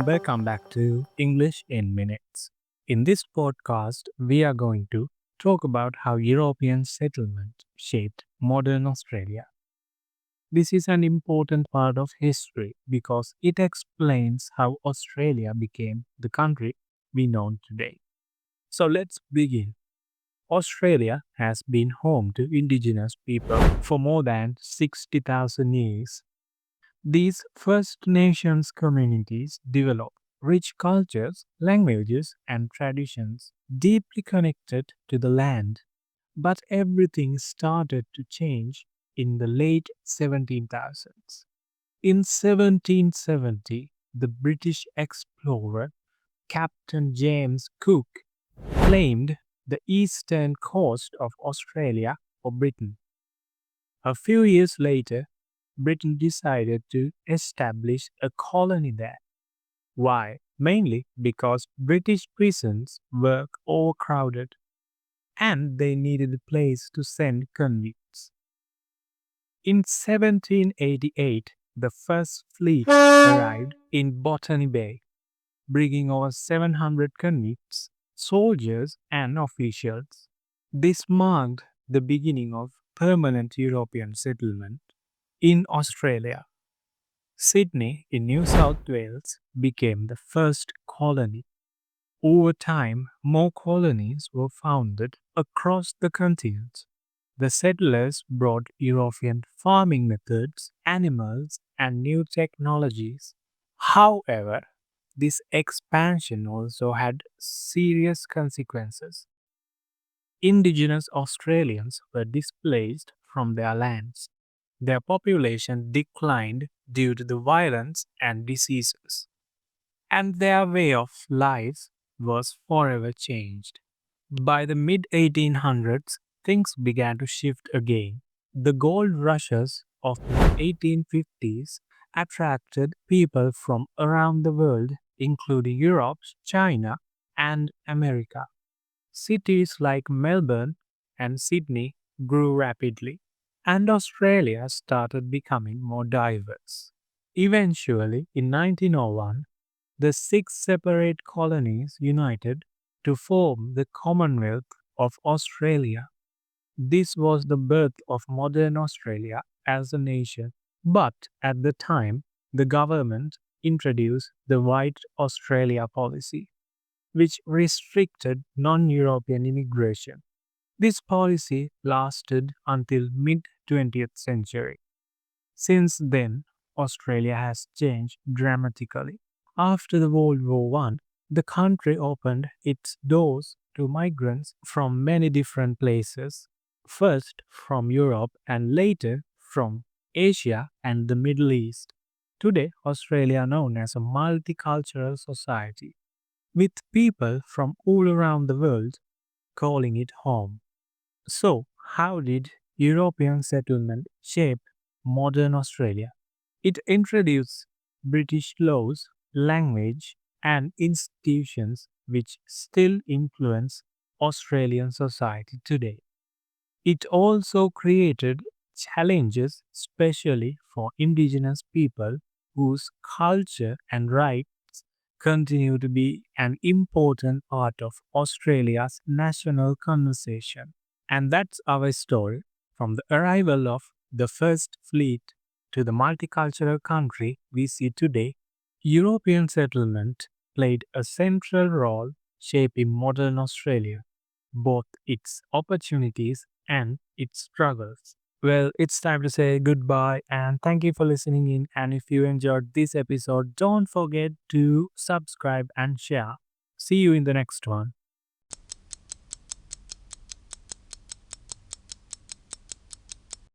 and welcome back to English in Minutes. In this podcast, we are going to talk about how European settlement shaped modern Australia. This is an important part of history because it explains how Australia became the country we know today. So let's begin. Australia has been home to indigenous people for more than 60,000 years. These First Nations communities developed rich cultures, languages, and traditions deeply connected to the land. But everything started to change in the late 17,000s. In 1770, the British explorer Captain James Cook claimed the eastern coast of Australia for Britain. A few years later, Britain decided to establish a colony there. Why? Mainly because British prisons were overcrowded and they needed a place to send convicts. In 1788, the first fleet arrived in Botany Bay, bringing over 700 convicts, soldiers, and officials. This marked the beginning of permanent European settlement in Australia. Sydney in New South Wales became the first colony. Over time, more colonies were founded across the continent. The settlers brought European farming methods, animals, and new technologies. However, this expansion also had serious consequences. Indigenous Australians were displaced from their lands. Their population declined due to the violence and diseases, and their way of life was forever changed. By the mid 1800s, things began to shift again. The gold rushes of the 1850s attracted people from around the world, including Europe, China, and America. Cities like Melbourne and Sydney grew rapidly, and Australia started becoming more diverse. Eventually, in 1901, the six separate colonies united to form the Commonwealth of Australia. This was the birth of modern Australia as a nation, but at the time, the government introduced the White Australia policy, which restricted non European immigration. This policy lasted until mid 20th century. Since then, Australia has changed dramatically. After the World War One, the country opened its doors to migrants from many different places, first from Europe and later from Asia and the Middle East. Today, Australia is known as a multicultural society, with people from all around the world calling it home. So, how did European settlement shape modern Australia? It introduced British laws, language, and institutions which still influence Australian society today. It also created challenges, especially for Indigenous people whose culture and rights continue to be an important part of Australia's national conversation. And that's our story from the arrival of the first fleet to the multicultural country we see today. European settlement played a central role shaping modern Australia, both its opportunities and its struggles. Well, it's time to say goodbye and thank you for listening in. And if you enjoyed this episode, don't forget to subscribe and share. See you in the next one.